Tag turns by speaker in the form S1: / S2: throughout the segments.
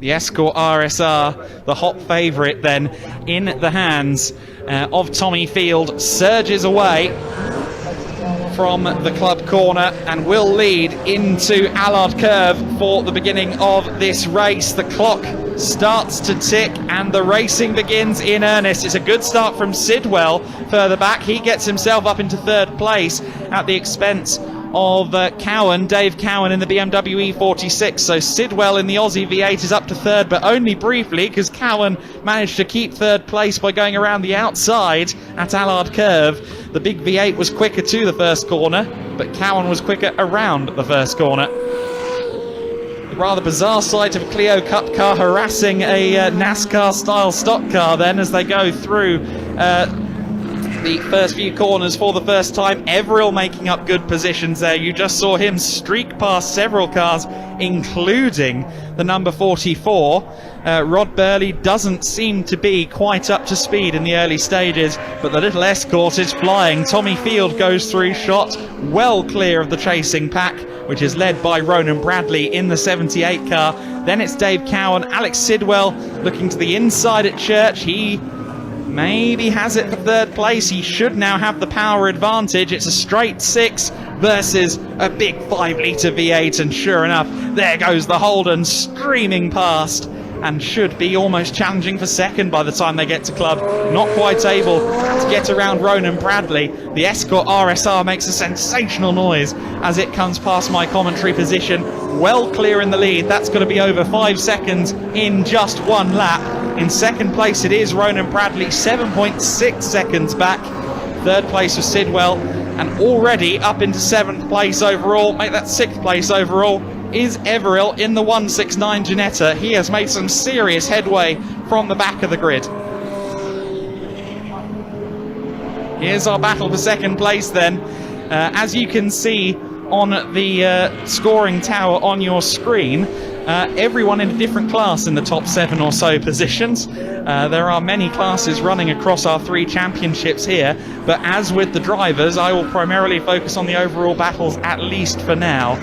S1: The Escort RSR, the hot favourite then, in the hands of Tommy Field, surges away from the club corner and will lead into Allard Curve for the beginning of this race. The clock starts to tick and the racing begins in earnest. It's a good start from Sidwell further back. He gets himself up into third place at the expense of Cowan, Dave Cowan in the BMW E46. So Sidwell in the Aussie V8 is up to third, but only briefly, because Cowan managed to keep third place by going around the outside at Allard Curve. The big V8 was quicker to the first corner, but Cowan was quicker around the first corner. The rather bizarre sight of a Clio Cup car harassing a NASCAR style stock car then as they go through the first few corners for the first time. Everill making up good positions there. You just saw him streak past several cars, including the number 44. Rod Birley doesn't seem to be quite up to speed in the early stages, but the little Escort is flying. Tommy Field goes through shot, well clear of the chasing pack, which is led by Ronan Bradley in the 78 car. Then it's Dave Cowan. Alex Sidwell looking to the inside at Church. He maybe has it for third place. He should now have the power advantage. It's a straight 6 versus a big 5-litre V8, and sure enough, there goes the Holden streaming past and should be almost challenging for second by the time they get to club. Not quite able to get around Ronan Bradley. The Escort RSR makes a sensational noise as it comes past my commentary position. Well clear in the lead. That's going to be over 5 seconds in just one lap. In second place it is Ronan Bradley, 7.6 seconds back. Third place was Sidwell, and already up into 7th place overall, make that 6th place overall, is Everill in the 169 Ginetta. He has made some serious headway from the back of the grid. Here's our battle for second place then. As you can see on the scoring tower on your screen, everyone in a different class in the top 7 or so positions. There are many classes running across our 3 championships here, but as with the drivers, I will primarily focus on the overall battles, at least for now.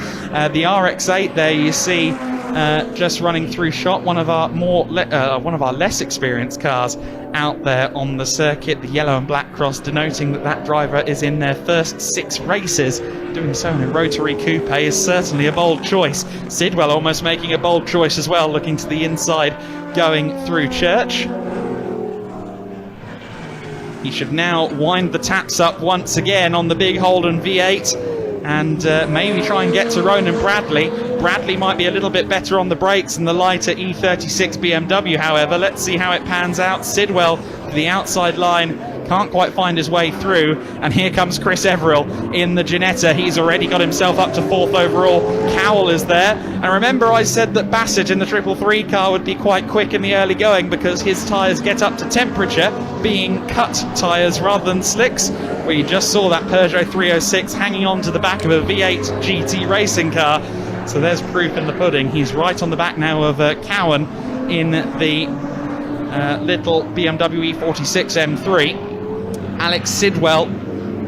S1: The RX-8 there you see just running through shot, one of our less experienced cars out there on the circuit, the yellow and black cross denoting that that driver is in their first 6 races. Doing so in a rotary coupe is certainly a bold choice. Sidwell almost making a bold choice as well, looking to the inside, going through Church. He should now wind the taps up once again on the big Holden V8 and maybe try and get to Ronan Bradley. Bradley might be a little bit better on the brakes than the lighter E36 BMW, however. Let's see how it pans out. Sidwell to the outside line, can't quite find his way through, and here comes Chris Everill in the Ginetta. He's already got himself up to 4th overall. Cowell is there, and remember I said that Bassett in the 333 car would be quite quick in the early going because his tyres get up to temperature, being cut tyres rather than slicks. We just saw that Peugeot 306 hanging on to the back of a V8 GT racing car, so there's proof in the pudding. He's right on the back now of Cowan in the little BMW E46 M3. Alex Sidwell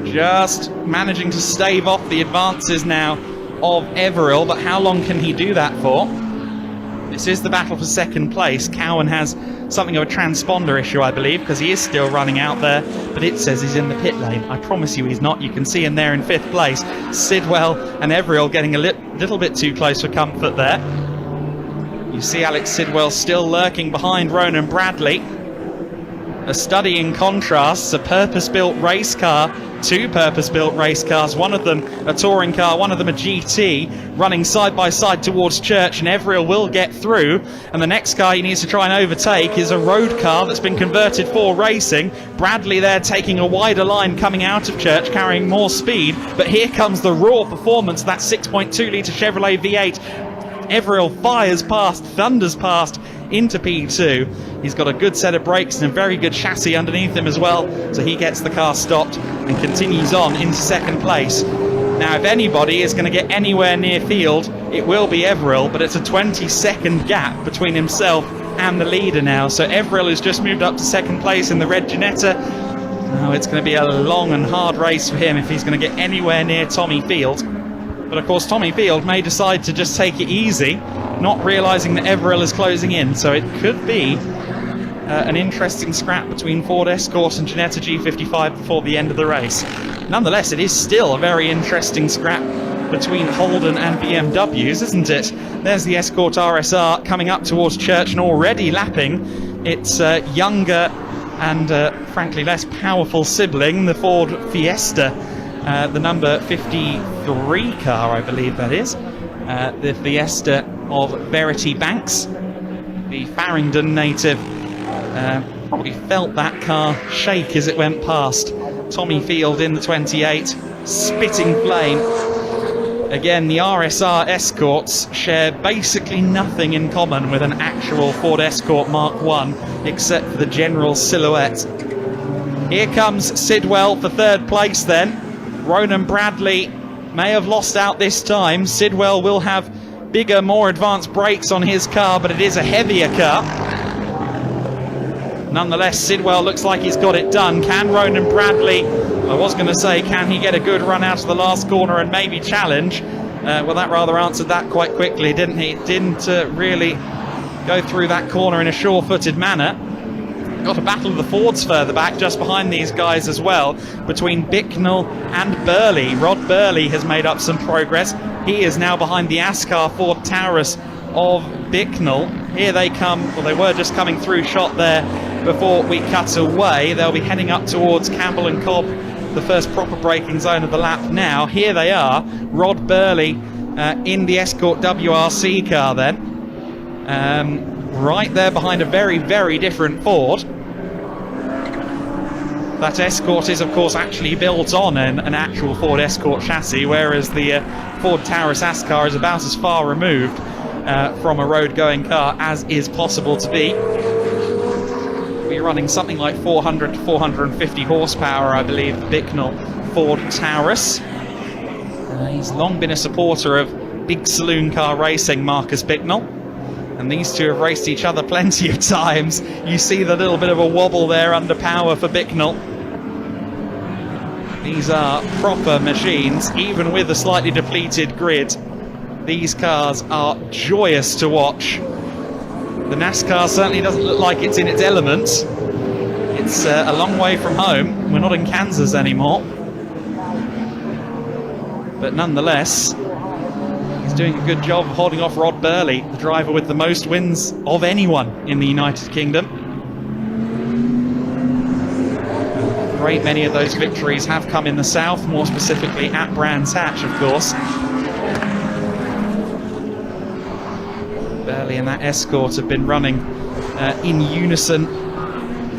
S1: just managing to stave off the advances now of Everill, but how long can he do that for? This is the battle for second place. Cowan has something of a transponder issue, I believe, because he is still running out there, but it says he's in the pit lane. I promise you he's not. You can see him there in 5th place. Sidwell and Everill getting a little bit too close for comfort there. You see Alex Sidwell still lurking behind Ronan Bradley. A study in contrasts, a purpose-built race car, 2 purpose-built race cars, one of them a touring car, one of them a GT, running side by side towards Church, and Everill will get through, and the next car he needs to try and overtake is a road car that's been converted for racing. Bradley there taking a wider line coming out of Church, carrying more speed, but here comes the raw performance, that 6.2 litre Chevrolet V8. Everill fires past, thunders past into P2. He's got a good set of brakes and a very good chassis underneath him as well, so he gets the car stopped and continues on into second place. Now if anybody is going to get anywhere near field, it will be Everill, but it's a 20-second gap between himself and the leader now, so Everill has just moved up to second place in the red Ginetta. Now it's going to be a long and hard race for him if he's going to get anywhere near Tommy Field. But of course Tommy Field may decide to just take it easy not realising that Everill is closing in. So it could be an interesting scrap between Ford Escort and Ginetta G55 before the end of the race. Nonetheless, it is still a very interesting scrap between Holden and BMWs, isn't it? There's the Escort RSR coming up towards Church and already lapping its younger and frankly less powerful sibling, the Ford Fiesta, the number 53 car, I believe that is, the Fiesta of Verity Banks. The Farringdon native probably felt that car shake as it went past. Tommy Field in the 28, spitting flame. Again, the RSR Escorts share basically nothing in common with an actual Ford Escort Mark 1, except for the general silhouette. Here comes Sidwell for third place then. Ronan Bradley may have lost out this time. Sidwell will have bigger, more advanced brakes on his car, but it is a heavier car. Nonetheless, Sidwell looks like he's got it done. Can Ronan Bradley, I was going to say, can he get a good run out of the last corner and maybe challenge? Well, that rather answered that quite quickly, didn't he? Didn't really go through that corner in a sure-footed manner. Got a battle of the Fords further back, just behind these guys as well, between Bicknell and Birley. Rod Birley has made up some progress. He is now behind the Ascar Ford Taurus of Bicknell. Here they come, well, they were just coming through shot there before we cut away. They'll be heading up towards Campbell and Cobb, the first proper braking zone of the lap now. Here they are, Rod Birley in the Escort WRC car then. Right there behind a very, very different Ford. That Escort is, of course, actually built on an actual Ford Escort chassis, whereas the Ford Taurus Ascar is about as far removed from a road-going car as is possible to be. We're running something like 400 to 450 horsepower, I believe, the Bicknell Ford Taurus. He's long been a supporter of big saloon car racing, Marcus Bicknell. And these two have raced each other plenty of times. You see the little bit of a wobble there under power for Bicknell. These are proper machines, even with a slightly depleted grid. These cars are joyous to watch. The NASCAR certainly doesn't look like it's in its element. It's a long way from home. We're not in Kansas anymore. But nonetheless, he's doing a good job of holding off Rod Birley, the driver with the most wins of anyone in the United Kingdom. A great many of those victories have come in the south, more specifically at Brands Hatch, of course. Birley and that Escort have been running in unison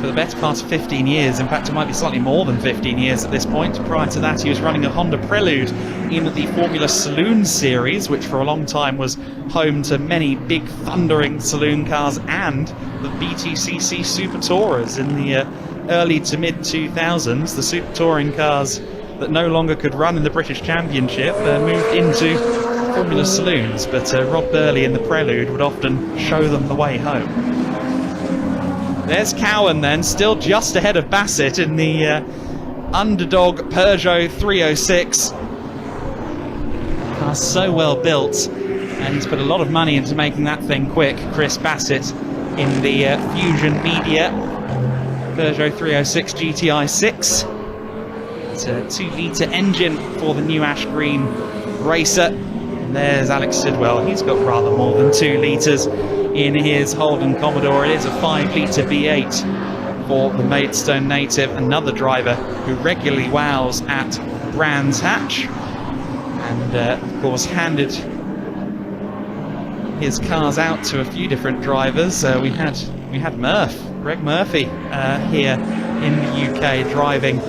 S1: for the better part of 15 years. In fact, it might be slightly more than 15 years at this point. Prior to that, he was running a Honda Prelude in the Formula Saloon series, which for a long time was home to many big thundering saloon cars, and the BTCC Super Tourers in the early to mid 2000s. The Super Touring cars that no longer could run in the British Championship moved into Formula Saloons, but Rod Birley in the Prelude would often show them the way home. There's Cowan then, still just ahead of Bassett in the underdog Peugeot 306. Car's so well built, and he's put a lot of money into making that thing quick. Chris Bassett in the Fusion Media Peugeot 306 GTI 6. It's a 2-litre engine for the new ash green racer. And there's Alex Sidwell. He's got rather more than 2 litres in his Holden Commodore. It is a 5-litre V8 for the Maidstone native, another driver who regularly wows at Brands Hatch, and of course handed his cars out to a few different drivers. We had Greg Murphy here in the UK driving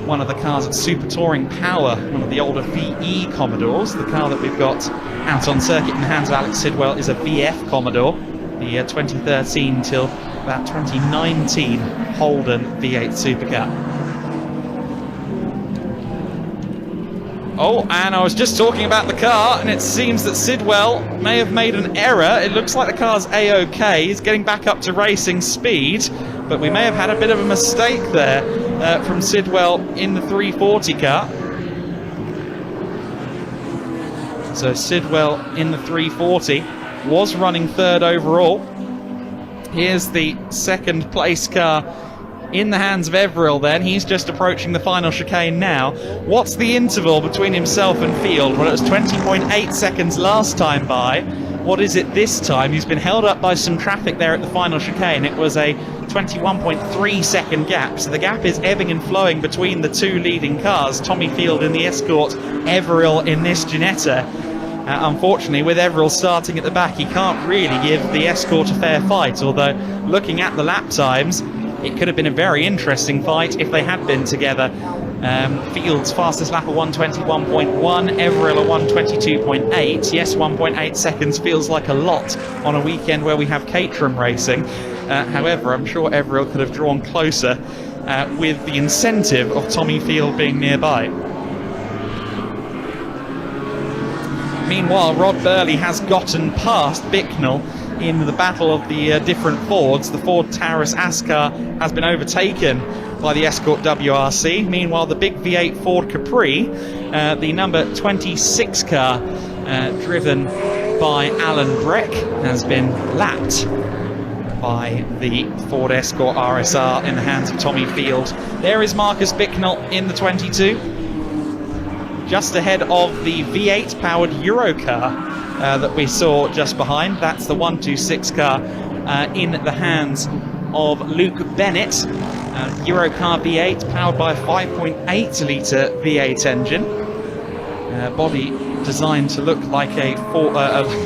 S1: one of the cars at Super Touring Power, one of the older VE Commodores. The car that we've got out on circuit in the hands of Alex Sidwell is a VF Commodore, the 2013 till about 2019 Holden V8 Supercar. Oh, and I was just talking about the car, and it seems that Sidwell may have made an error. It looks like the car's A-OK. He's getting back up to racing speed, but we may have had a bit of a mistake there from Sidwell in the 340 car. So Sidwell in the 340, was running third overall. Here's the second place car in the hands of Everill then. He's just approaching the final chicane now. What's the interval between himself and Field? Well, it was 20.8 seconds last time by. What is it this time? He's been held up by some traffic there at the final chicane. It was a 21.3 second gap. So the gap is ebbing and flowing between the two leading cars, Tommy Field in the Escort, Everill in this Ginetta. Unfortunately, with Everill starting at the back, he can't really give the Escort a fair fight, although looking at the lap times, it could have been a very interesting fight if they had been together. Field's fastest lap of 121.1, Everill a 122.8. Yes, 1.8 seconds feels like a lot on a weekend where we have Caterham racing. However, I'm sure Everill could have drawn closer with the incentive of Tommy Field being nearby. Meanwhile, Rod Birley has gotten past Bicknell in the battle of the different Fords. The Ford Taurus Ascar has been overtaken by the Escort WRC. Meanwhile, the big V8 Ford Capri, the number 26 car, driven by Alan Breck, has been lapped by the Ford Escort RSR in the hands of Tommy Field. There is Marcus Bicknell in the 22, just ahead of the V8 powered Eurocar that we saw just behind. That's the 126 car in the hands of Luke Bennett. Eurocar V8 powered by a 5.8 litre V8 engine. Body designed to look like a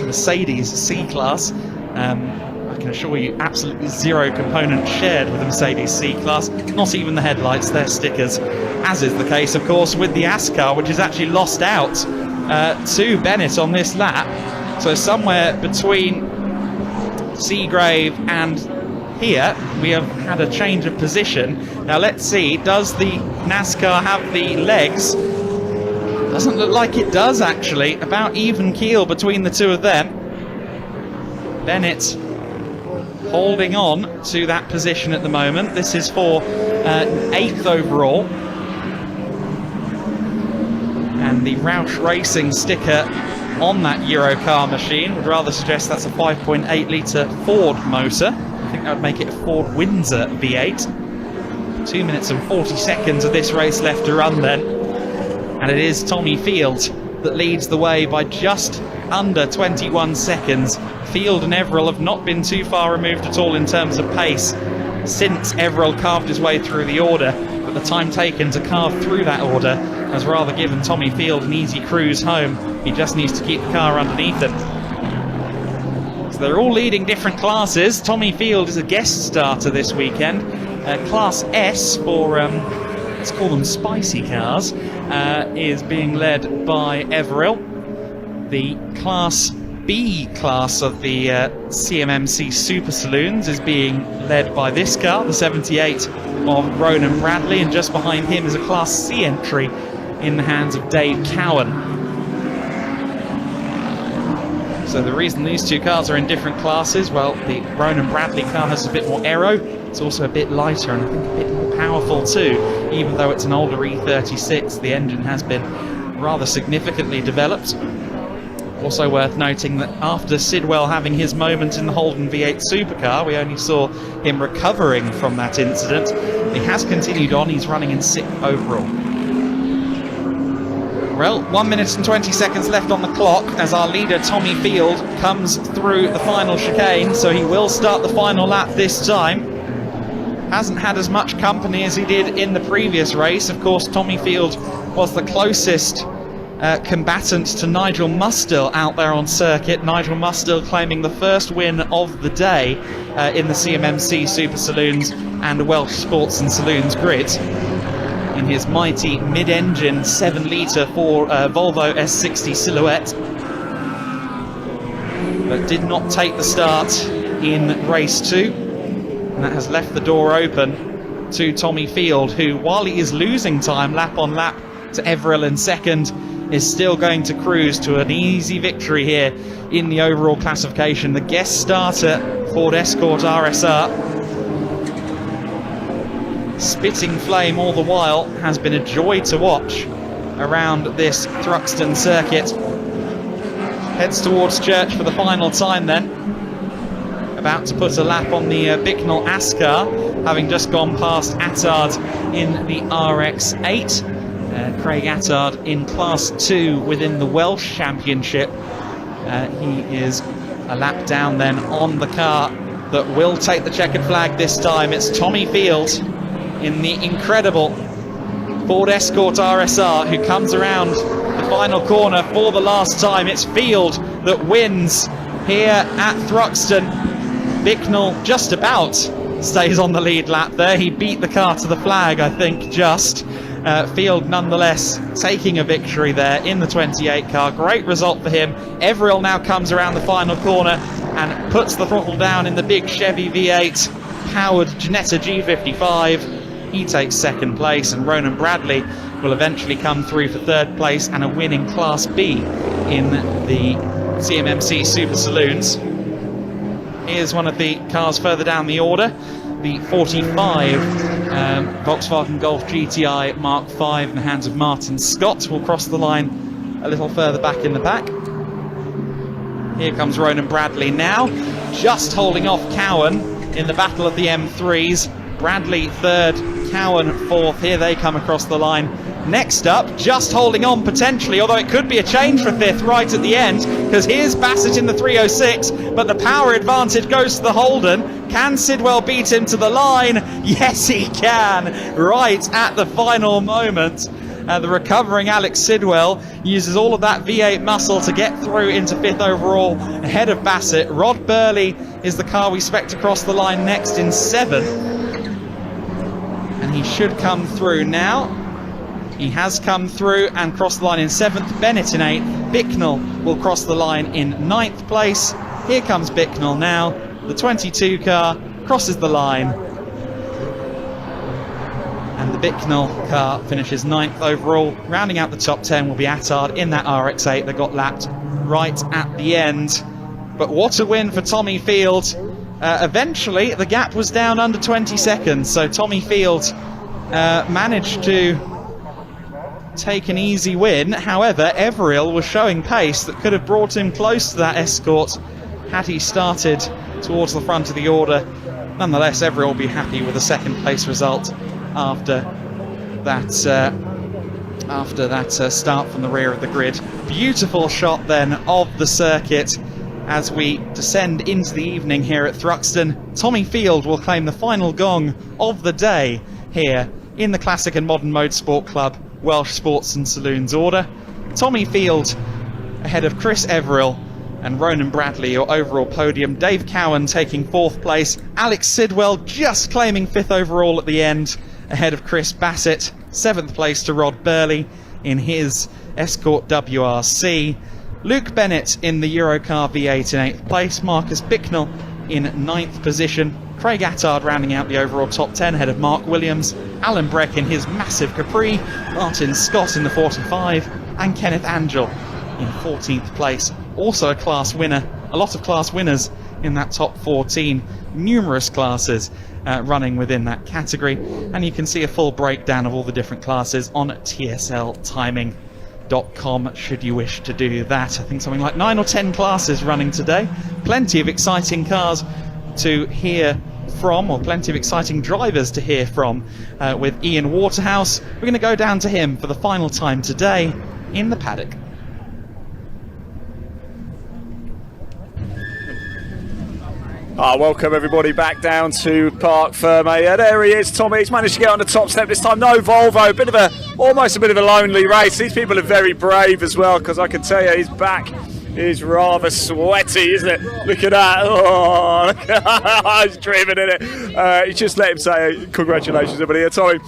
S1: Mercedes C-Class. I can assure you, absolutely zero components shared with the Mercedes C-Class. Not even the headlights, they're stickers. As is the case, of course, with the Ascar, which has actually lost out to Bennett on this lap. So somewhere between Seagrave and here, we have had a change of position. Now let's see, does the NASCAR have the legs? Doesn't look like it does, actually. About even keel between the two of them. Bennett holding on to that position at the moment. This is for 8th overall. And the Roush Racing sticker on that Eurocar machine would rather suggest that's a 5.8 litre Ford motor. I think that would make it a Ford Windsor V8. 2 minutes and 40 seconds of this race left to run then. And it is Tommy Field that leads the way by just under 21 seconds. Field and Everill have not been too far removed at all in terms of pace since Everill carved his way through the order, but the time taken to carve through that order has rather given Tommy Field an easy cruise home. He just needs to keep the car underneath him. So they're all leading different classes. Tommy Field is a guest starter this weekend. Class S for, let's call them spicy cars, is being led by Everill. The Class B class of the CMMC Super Saloons is being led by this car, the 78 of Ronan Bradley, and just behind him is a Class C entry in the hands of Dave Cowan. So the reason these two cars are in different classes, well, the Ronan Bradley car has a bit more aero, it's also a bit lighter and I think a bit more powerful too. Even though it's an older E36, the engine has been rather significantly developed. Also worth noting that after Sidwell having his moment in the Holden V8 supercar, we only saw him recovering from that incident. He has continued on, he's running in 6th overall. Well, 1 minute and 20 seconds left on the clock as our leader Tommy Field comes through the final chicane, so he will start the final lap this time. Hasn't had as much company as he did in the previous race. Of course, Tommy Field was the closest combatant to Nigel Mustill out there on circuit. Nigel Mustill claiming the first win of the day in the CMMC Super Saloons and Welsh Sports and Saloons grid in his mighty mid-engine 7 litre for Volvo S60 Silhouette, but did not take the start in race 2, and that has left the door open to Tommy Field, who, while he is losing time lap on lap to Everill in second, is still going to cruise to an easy victory here in the overall classification. The guest starter Ford Escort RSR, spitting flame all the while, has been a joy to watch around this Thruxton circuit. heads towards church for the final time then. About to put a lap on the Bicknell Ascar, having just gone past Attard in the RX8. Craig Attard in Class 2 within the Welsh Championship. He is a lap down then on the car that will take the checkered flag this time. It's Tommy Field in the incredible Ford Escort RSR who comes around the final corner for the last time. It's Field that wins here at Thruxton. Bicknell just about stays on the lead lap there. He beat the car to the flag, I think, just. Field nonetheless taking a victory there in the 28 car. Great result for him. Everill now comes around the final corner and puts the throttle down in the big Chevy V8 powered Ginetta G55. He takes second place, and Ronan Bradley will eventually come through for third place and a win in Class B in the CMMC Super Saloons. Here's one of the cars further down the order. The 45 Volkswagen Golf GTI Mark V in the hands of Martin Scott will cross the line a little further back in the pack. Here comes Ronan Bradley now, just holding off Cowan in the battle of the M3s. Bradley third, Cowan fourth. Here they come across the line. Next up, just holding on potentially, although it could be a change for fifth right at the end, because here's Bassett in the 306, but the power advantage goes to the Holden. Can Sidwell beat him to the line? Yes, he can, right at the final moment. The recovering Alex Sidwell uses all of that V8 muscle to get through into fifth overall ahead of Bassett. Rod Birley is the car we expect across the line next in seventh, and he should come through now. He has come through and crossed the line in seventh. Bennett in eighth. Bicknell will cross the line in ninth place. Here comes Bicknell now. The 22 car crosses the line, and the Bicknell car finishes ninth overall. Rounding out the top 10 will be Attard in that RX8 that got lapped right at the end. But what a win for Tommy Field. Eventually the gap was down under 20 seconds, so Tommy Field managed to take an easy win. However, Everill was showing pace that could have brought him close to that Escort had he started towards the front of the order. Nonetheless, Everill will be happy with a second place result after that start from the rear of the grid. Beautiful shot then of the circuit as we descend into the evening here at Thruxton. Tommy Field will claim the final gong of the day here in the Classic and Modern Motorsport Club Welsh Sports and Saloons order. Tommy Field ahead of Chris Everill and Ronan Bradley, your overall podium. Dave Cowan taking fourth place. Alex Sidwell just claiming fifth overall at the end ahead of Chris Bassett. Seventh place to Rod Birley in his Escort WRC. Luke Bennett in the Eurocar V8 in eighth place. Marcus Bicknell in ninth position. Craig Attard rounding out the overall top 10 ahead of Mark Williams. Alan Breck in his massive Capri. Martin Scott in the 45. And Kenneth Angell in 14th place. Also a class winner. A lot of class winners in that top 14. Numerous classes running within that category. And you can see a full breakdown of all the different classes on tsltiming.com should you wish to do that. I think something like 9 or 10 classes running today. Plenty of exciting cars to hear from, or plenty of exciting drivers to hear from with Ian Waterhouse. We're going to go down to him for the final time today in the paddock.
S2: Welcome everybody back down to Parc Ferme. There he is, Tommy. He's managed to get on the top step this time. No Volvo, almost a bit of a lonely race. These people are very brave as well, because I can tell you his back is rather sweaty, isn't it? Look at that. Oh, look at that. He's dreaming in it. You just let him say congratulations, everybody. Tommy,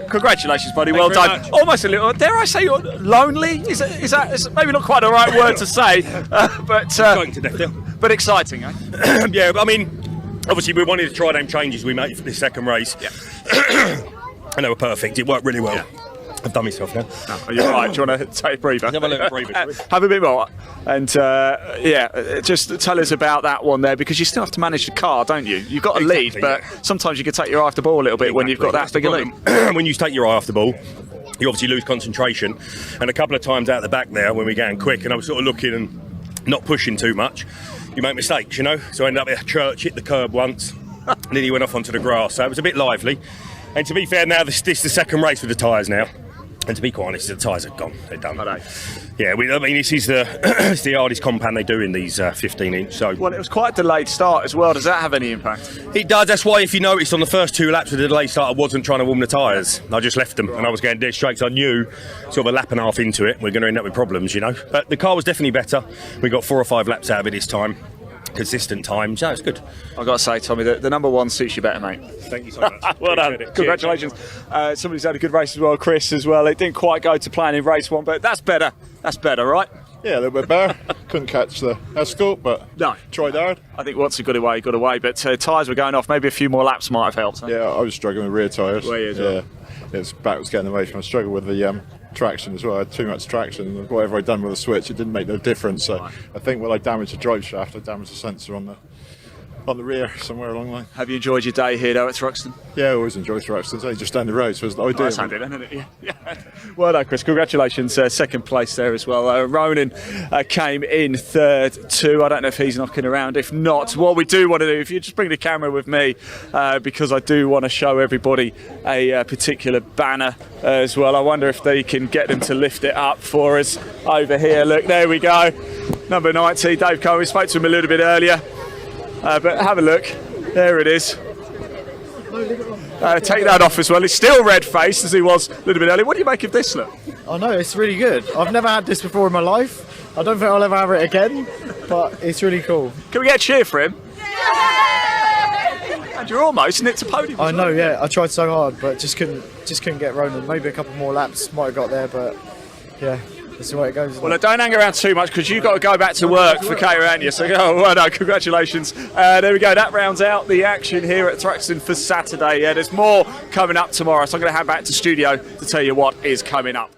S2: congratulations, buddy. Well done. Much. Almost a little, dare I say, lonely? Is that maybe not quite the right word to say, but exciting, eh?
S3: Yeah, I mean, obviously we wanted to try them changes we made for this second race. Yeah. And they were perfect. It worked really well. Yeah. I've done myself now.
S2: Oh, you're right. Do you want to take a breather?
S3: Have a little breather.
S2: Have a bit more. And just tell us about that one there, because you still have to manage the car, don't you? You've got a lead, but sometimes you can take your eye off the ball a little bit when you've got that big a lead.
S3: When you take your eye off the ball, you obviously lose concentration. And a couple of times out the back there when we're going quick, and I was sort of looking and not pushing too much, you make mistakes, you know. So I ended up at church, hit the curb once, and then he went off onto the grass. So it was a bit lively. And to be fair, now this is the second race with the tyres now. And to be quite honest, the tyres are gone. They're done. Yeah, I mean, this is it's the hardest compound they do in these 15-inch. So
S2: Well, it was quite a delayed start as well. Does that have any impact?
S3: it does. That's why, if you noticed, on the first 2 laps with the delayed start, I wasn't trying to warm the tyres. I just left them, and I was going dead straight. So I knew, sort of a lap and a half into it, we're going to end up with problems, you know. But the car was definitely better. We got 4 or 5 laps out of it this time. Consistent time, so it's good.
S2: I've got to say, Tommy, the number 1 suits you better, mate.
S3: Thank you so much.
S2: Well done. Congratulations. Somebody's had a good race as well, Chris, as well. It didn't quite go to plan in race 1, but that's better. That's better, right?
S4: Yeah, a little bit better. Couldn't catch the escort, but
S2: No.
S4: tried hard.
S2: I think once he got away, but tyres were going off. Maybe a few more laps might have helped. Huh?
S4: Yeah, I was struggling with rear tyres.
S2: Were you as well?
S4: Yeah, back was getting away from. I struggled with the traction as well. I had too much traction. Whatever I'd done with the switch, it didn't make no difference. So I think when I damaged the drive shaft, I damaged the sensor on the rear somewhere along the line.
S2: Have you enjoyed your day here, though, at Thruxton?
S4: Yeah, I always enjoy Thruxton. It's only just down the road, so it's the idea.
S2: That's handy, then, isn't it? Yeah. Well done, Chris. Congratulations. Second place there as well. Ronan came in third too. I don't know if he's knocking around. If not, what we do want to do, if you just bring the camera with me, because I do want to show everybody a particular banner as well. I wonder if they can get them to lift it up for us over here. Look, there we go. Number 90, Dave Coe. We spoke to him a little bit earlier. But have a look. There it is. Take that off as well. He's still red-faced as he was a little bit earlier. What do you make of this look?
S5: I know, it's really good. I've never had this before in my life. I don't think I'll ever have it again, but it's really cool.
S2: Can we get a cheer for him? And you're almost nipped to podium.
S5: I know, yeah. I tried so hard, but just couldn't get Ronan. Maybe a couple more laps might have got there, but yeah. That's the way it goes.
S2: Well, don't hang around too much because you've got to go back to work for Cairania. So, well done, congratulations. There we go. That rounds out the action here at Thruxton for Saturday. There's more coming up tomorrow, so I'm going to hand back to studio to tell you what is coming up.